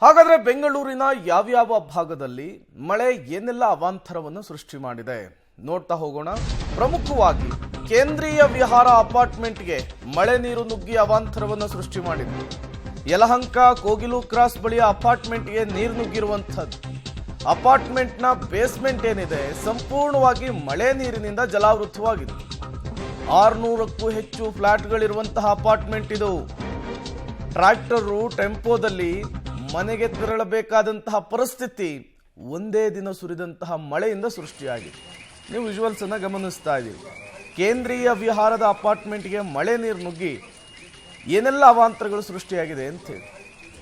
ಹಾಗಾದ್ರೆ ಬೆಂಗಳೂರಿನ ಯಾವ್ಯಾವ ಭಾಗದಲ್ಲಿ ಮಳೆ ಏನೆಲ್ಲ ಅವಾಂತರವನ್ನು ಸೃಷ್ಟಿ ಮಾಡಿದೆ ನೋಡ್ತಾ ಹೋಗೋಣ. ಪ್ರಮುಖವಾಗಿ ಕೇಂದ್ರೀಯ ವಿಹಾರ ಅಪಾರ್ಟ್ಮೆಂಟ್ಗೆ ಮಳೆ ನೀರು ನುಗ್ಗಿ ಅವಾಂತರವನ್ನು ಸೃಷ್ಟಿ ಮಾಡಿದೆ. ಯಲಹಂಕ ಕೋಗಿಲು ಕ್ರಾಸ್ ಬಳಿಯ ಅಪಾರ್ಟ್ಮೆಂಟ್ಗೆ ನೀರು ನುಗ್ಗಿರುವಂಥದ್ದು. ಅಪಾರ್ಟ್ಮೆಂಟ್ನ ಬೇಸ್ಮೆಂಟ್ ಏನಿದೆ ಸಂಪೂರ್ಣವಾಗಿ ಮಳೆ ನೀರಿನಿಂದ ಜಲಾವೃತವಾಗಿದೆ. 600ಕ್ಕೂ ಹೆಚ್ಚು ಫ್ಲಾಟ್ಗಳಿರುವಂತಹ ಅಪಾರ್ಟ್ಮೆಂಟ್ ಇದು. ಟ್ರ್ಯಾಕ್ಟರು ಟೆಂಪೋದಲ್ಲಿ ಮನೆಗೆ ತೆರಳಬೇಕಾದಂತಹ ಪರಿಸ್ಥಿತಿ ಒಂದೇ ದಿನ ಸುರಿದಂತಹ ಮಳೆಯಿಂದ ಸೃಷ್ಟಿಯಾಗಿದೆ. ನೀವು ವಿಜುವಲ್ಸ್ ಅನ್ನು ಗಮನಿಸ್ತಾ ಇದ್ದೀರಿ. ಕೇಂದ್ರೀಯ ವಿಹಾರದ ಅಪಾರ್ಟ್ಮೆಂಟ್ಗೆ ಮಳೆ ನೀರು ನುಗ್ಗಿ ಏನೆಲ್ಲ ಅವಾಂತರಗಳು ಸೃಷ್ಟಿಯಾಗಿದೆ ಅಂತೇಳಿ.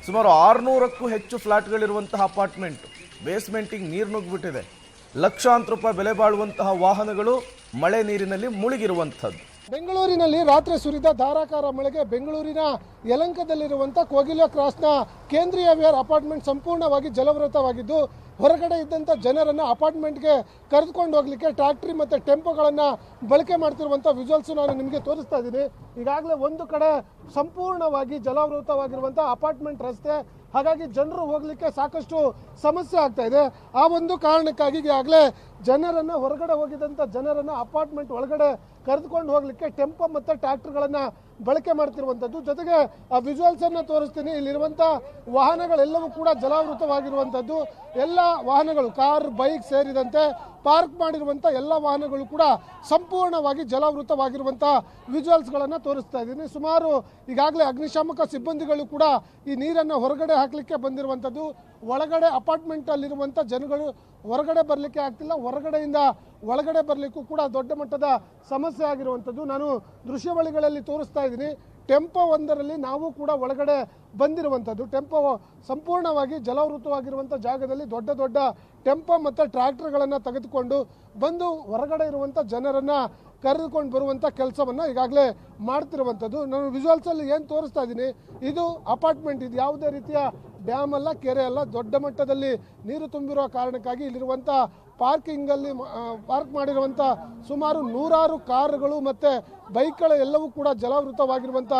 ಸುಮಾರು 600ಕ್ಕೂ ಹೆಚ್ಚು ಫ್ಲಾಟ್ಗಳಿರುವಂತಹ ಅಪಾರ್ಟ್ಮೆಂಟ್ ಬೇಸ್ಮೆಂಟಿಗೆ ನೀರು ನುಗ್ಗಿಬಿಟ್ಟಿದೆ. ಲಕ್ಷಾಂತರ ರೂಪಾಯಿ ಬೆಲೆ ಬಾಳುವಂತಹ ವಾಹನಗಳು ಮಳೆ ನೀರಿನಲ್ಲಿ ಮುಳುಗಿರುವಂಥದ್ದು. ಬೆಂಗಳೂರಿನಲ್ಲಿ ರಾತ್ರಿ ಸುರಿದ ಧಾರಾಕಾರ ಮಳೆಗೆ ಬೆಂಗಳೂರಿನ ಯಲಹಂಕದಲ್ಲಿರುವಂಥ ಕೋಗಿಲು ಕ್ರಾಸ್ನ ಕೇಂದ್ರೀಯ ವಿಹಾರ ಅಪಾರ್ಟ್ಮೆಂಟ್ ಸಂಪೂರ್ಣವಾಗಿ ಜಲವೃತವಾಗಿದ್ದು, ಹೊರಗಡೆ ಇದ್ದಂಥ ಜನರನ್ನು ಅಪಾರ್ಟ್ಮೆಂಟ್ಗೆ ಕರೆದುಕೊಂಡು ಹೋಗಲಿಕ್ಕೆ ಟ್ರ್ಯಾಕ್ಟ್ರಿ ಮತ್ತು ಟೆಂಪೋಗಳನ್ನು ಬಳಕೆ ಮಾಡ್ತಿರುವಂಥ ವಿಜುವಲ್ಸು ನಾನು ನಿಮಗೆ ತೋರಿಸ್ತಾ ಇದ್ದೀನಿ. ಈಗಾಗಲೇ ಒಂದು ಕಡೆ ಸಂಪೂರ್ಣವಾಗಿ ಜಲಾವೃತವಾಗಿರುವಂಥ ಅಪಾರ್ಟ್ಮೆಂಟ್ ರಸ್ತೆ, ಹಾಗಾಗಿ ಜನರು ಹೋಗಲಿಕ್ಕೆ ಸಾಕಷ್ಟು ಸಮಸ್ಯೆ ಆಗ್ತಾ ಇದೆ. ಆ ಒಂದು ಕಾರಣಕ್ಕಾಗಿ ಈಗಾಗಲೇ ಜನರನ್ನು ಹೊರಗಡೆ ಹೋಗಿದ್ದಂಥ ಜನರನ್ನು ಅಪಾರ್ಟ್ಮೆಂಟ್ ಒಳಗಡೆ ಕರೆದುಕೊಂಡು ಹೋಗಲಿಕ್ಕೆ ಟೆಂಪೋ ಮತ್ತು ಟ್ರ್ಯಾಕ್ಟರ್ಗಳನ್ನು ಬಳಕೆ ಮಾಡ್ತಿರುವಂಥದ್ದು. ಜೊತೆಗೆ ಆ ವಿಜುವಲ್ಸನ್ನು ತೋರಿಸ್ತೀನಿ. ಇಲ್ಲಿರುವಂಥ ವಾಹನಗಳೆಲ್ಲವೂ ಕೂಡ ಜಲಾವೃತವಾಗಿರುವಂಥದ್ದು. ಎಲ್ಲ ವಾಹನಗಳು ಕಾರ್ ಬೈಕ್ ಸೇರಿದಂತೆ ಪಾರ್ಕ್ ಮಾಡಿರುವಂಥ ಎಲ್ಲ ವಾಹನಗಳು ಕೂಡ ಸಂಪೂರ್ಣವಾಗಿ ಜಲಾವೃತವಾಗಿರುವಂಥ ವಿಜುವಲ್ಸ್ಗಳನ್ನು ತೋರಿಸ್ತಾ ಇದ್ದೀನಿ. ಸುಮಾರು ಈಗಾಗಲೇ ಅಗ್ನಿಶಾಮಕ ಸಿಬ್ಬಂದಿಗಳು ಕೂಡ ಈ ನೀರನ್ನು ಹೊರಗಡೆ ಹಾಕಲಿಕ್ಕೆ ಬಂದಿರುವಂಥದ್ದು. ಒಳಗಡೆ ಅಪಾರ್ಟ್ಮೆಂಟಲ್ಲಿರುವಂಥ ಜನಗಳು ಹೊರಗಡೆ ಬರಲಿಕ್ಕೆ ಆಗ್ತಿಲ್ಲ, ಹೊರಗಡೆಯಿಂದ ಒಳಗಡೆ ಬರಲಿಕ್ಕೂ ಕೂಡ ದೊಡ್ಡ ಮಟ್ಟದ ಸಮಸ್ಯೆ ಆಗಿರುವಂಥದ್ದು. ನಾನು ದೃಶ್ಯಾವಳಿಗಳಲ್ಲಿ ತೋರಿಸ್ತಾ ಇದ್ದೀನಿ. ಟೆಂಪೋ ಒಂದರಲ್ಲಿ ನಾವು ಕೂಡ ಒಳಗಡೆ ಬಂದಿರುವಂಥದ್ದು. ಟೆಂಪೋ ಸಂಪೂರ್ಣವಾಗಿ ಜಲಾವೃತವಾಗಿರುವಂಥ ಜಾಗದಲ್ಲಿ ದೊಡ್ಡ ದೊಡ್ಡ ಟೆಂಪೋ ಮತ್ತು ಟ್ರ್ಯಾಕ್ಟರ್ಗಳನ್ನು ತೆಗೆದುಕೊಂಡು ಬಂದು ಹೊರಗಡೆ ಇರುವಂಥ ಜನರನ್ನು ಕರೆದುಕೊಂಡು ಬರುವಂಥ ಕೆಲಸವನ್ನು ಈಗಾಗಲೇ ಮಾಡ್ತಿರುವಂಥದ್ದು. ನಾನು ವಿಜುವಲ್ಸಲ್ಲಿ ಏನು ತೋರಿಸ್ತಾ ಇದ್ದೀನಿ, ಇದು ಅಪಾರ್ಟ್ಮೆಂಟ್. ಇದು ಯಾವುದೇ ರೀತಿಯ ಡ್ಯಾಮ್ ಅಲ್ಲ, ಕೆರೆ ಅಲ್ಲ. ದೊಡ್ಡ ಮಟ್ಟದಲ್ಲಿ ನೀರು ತುಂಬಿರುವ ಕಾರಣಕ್ಕಾಗಿ ಇಲ್ಲಿರುವಂಥ ಪಾರ್ಕಿಂಗಲ್ಲಿ ಪಾರ್ಕ್ ಮಾಡಿರುವಂಥ ಸುಮಾರು 100 ಕಾರುಗಳು ಮತ್ತು ಬೈಕ್ಗಳು ಎಲ್ಲವೂ ಕೂಡ ಜಲಾವೃತವಾಗಿರುವಂಥ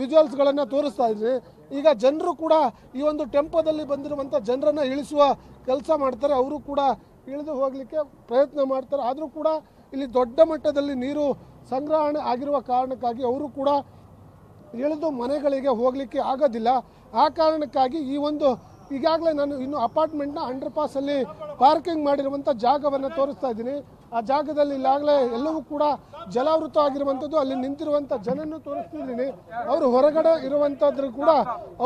ವಿಜುವಲ್ಸ್ಗಳನ್ನು ತೋರಿಸ್ತಾ ಇದ್ದೀನಿ. ಈಗ ಜನರು ಕೂಡ ಈ ಒಂದು ಟೆಂಪೋದಲ್ಲಿ ಬಂದಿರುವಂಥ ಜನರನ್ನು ಇಳಿಸುವ ಕೆಲಸ ಮಾಡ್ತಾರೆ. ಅವರು ಕೂಡ ಇಳಿದು ಹೋಗಲಿಕ್ಕೆ ಪ್ರಯತ್ನ ಮಾಡ್ತಾರೆ. ಆದರೂ ಕೂಡ ಇಲ್ಲಿ ದೊಡ್ಡ ಮಟ್ಟದಲ್ಲಿ ನೀರು ಸಂಗ್ರಹಣೆ ಆಗಿರುವ ಕಾರಣಕ್ಕಾಗಿ ಅವರು ಕೂಡ ಇಳಿದು ಮನೆಗಳಿಗೆ ಹೋಗಲಿಕ್ಕೆ ಆಗೋದಿಲ್ಲ. ಆ ಕಾರಣಕ್ಕಾಗಿ ಈ ಒಂದು ಈಗಾಗಲೇ ನಾನು ಇನ್ನು ಅಪಾರ್ಟ್ಮೆಂಟ್ನ ಅಂಡರ್ ಪಾಸಲ್ಲಿ ಪಾರ್ಕಿಂಗ್ ಮಾಡಿರುವಂಥ ಜಾಗವನ್ನು ತೋರಿಸ್ತಾ ಇದ್ದೀನಿ. ಆ ಜಾಗದಲ್ಲಿ ಈಗಾಗಲೇ ಎಲ್ಲವೂ ಕೂಡ ಜಲಾವೃತ ಆಗಿರುವಂಥದ್ದು. ಅಲ್ಲಿ ನಿಂತಿರುವಂಥ ಜನನ್ನು ತೋರಿಸ್ತಿದ್ದೀನಿ. ಅವರು ಹೊರಗಡೆ ಇರುವಂಥದ್ರು ಕೂಡ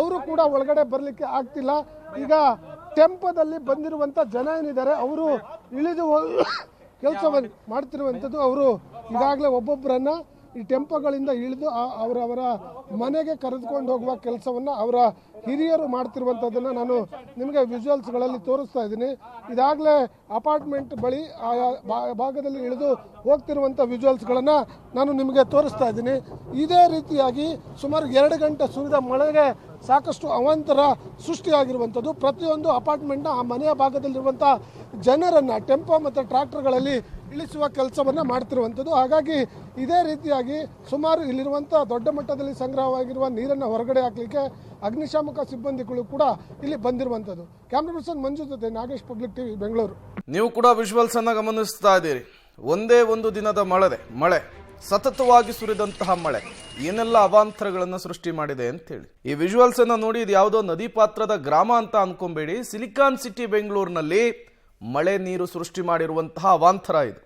ಅವರು ಕೂಡ ಒಳಗಡೆ ಬರಲಿಕ್ಕೆ ಆಗ್ತಿಲ್ಲ. ಈಗ ಟೆಂಪೋದಲ್ಲಿ ಬಂದಿರುವಂಥ ಜನ ಏನಿದ್ದಾರೆ ಅವರು ಇಳಿದು ಕೆಲಸವನ್ನು ಮಾಡ್ತಿರುವಂಥದ್ದು. ಅವರು ಈಗಾಗಲೇ ಒಬ್ಬೊಬ್ಬರನ್ನು ಈ ಟೆಂಪೋಗಳಿಂದ ಇಳಿದು ಅವರವರ ಮನೆಗೆ ಕರೆದುಕೊಂಡು ಹೋಗುವ ಕೆಲಸವನ್ನು ಅವರ ಹಿರಿಯರು ಮಾಡ್ತಿರುವಂಥದ್ದನ್ನು ನಾನು ನಿಮಗೆ ವಿಜುವಲ್ಸ್ಗಳಲ್ಲಿ ತೋರಿಸ್ತಾ ಇದ್ದೀನಿ. ಇದಾಗಲೇ ಅಪಾರ್ಟ್ಮೆಂಟ್ ಬಳಿ ಆ ಭಾಗದಲ್ಲಿ ಇಳಿದು ಹೋಗ್ತಿರುವಂಥ ವಿಜುವಲ್ಸ್ಗಳನ್ನು ನಾನು ನಿಮಗೆ ತೋರಿಸ್ತಾ ಇದ್ದೀನಿ. ಇದೇ ರೀತಿಯಾಗಿ ಸುಮಾರು 2 ಗಂಟೆ ಸುರಿದ ಮಳೆಗೆ ಸಾಕಷ್ಟು ಅವಾಂತರ ಸೃಷ್ಟಿಯಾಗಿರುವಂಥದ್ದು. ಪ್ರತಿಯೊಂದು ಅಪಾರ್ಟ್ಮೆಂಟ್ನ ಆ ಮನೆಯ ಭಾಗದಲ್ಲಿರುವಂಥ ಜನರನ್ನು ಟೆಂಪೋ ಮತ್ತು ಟ್ರ್ಯಾಕ್ಟರ್ಗಳಲ್ಲಿ ಇಳಿಸುವ ಕೆಲಸವನ್ನು ಮಾಡ್ತಿರುವಂಥದ್ದು. ಹಾಗಾಗಿ ಇದೇ ರೀತಿಯಾಗಿ ಸುಮಾರು ಇಲ್ಲಿರುವಂಥ ದೊಡ್ಡ ಮಟ್ಟದಲ್ಲಿ ಸಂಗ್ರಹವಾಗಿರುವ ನೀರನ್ನು ಹೊರಗಡೆ ಹಾಕಲಿಕ್ಕೆ ಅಗ್ನಿಶಾಮಕ ಸಿಬ್ಬಂದಿಗಳು ಕೂಡ ಇಲ್ಲಿ ಬಂದಿರುವಂಥದ್ದು. ಕ್ಯಾಮ್ರಾ ಪರ್ಸನ್ ಮಂಜು ಜೊತೆ ನಾಗೇಶ್, ಪಬ್ಲಿಕ್ ಟಿವಿ, ಬೆಂಗಳೂರು. ನೀವು ಕೂಡ ವಿಜುವಲ್ಸ್ ಅನ್ನು ಗಮನಿಸ್ತಾ ಇದ್ದೀರಿ. ಒಂದೇ ಒಂದು ದಿನದ ಮಳೆ ಸತತವಾಗಿ ಸುರಿದಂತಹ ಮಳೆ ಏನೆಲ್ಲ ಅವಾಂತರಗಳನ್ನು ಸೃಷ್ಟಿ ಮಾಡಿದೆ ಅಂತೇಳಿ. ಈ ವಿಜುವಲ್ಸ್ ಅನ್ನು ನೋಡಿ, ಇದು ಯಾವುದೋ ನದಿ ಪಾತ್ರದ ಗ್ರಾಮ ಅಂತ ಅನ್ಕೊಂಬೇಡಿ. ಸಿಲಿಕಾನ್ ಸಿಟಿ ಬೆಂಗಳೂರಿನಲ್ಲಿ ಮಳೆ ನೀರು ಸೃಷ್ಟಿ ಮಾಡಿರುವಂತಹ ಅವಾಂತರ ಇದು.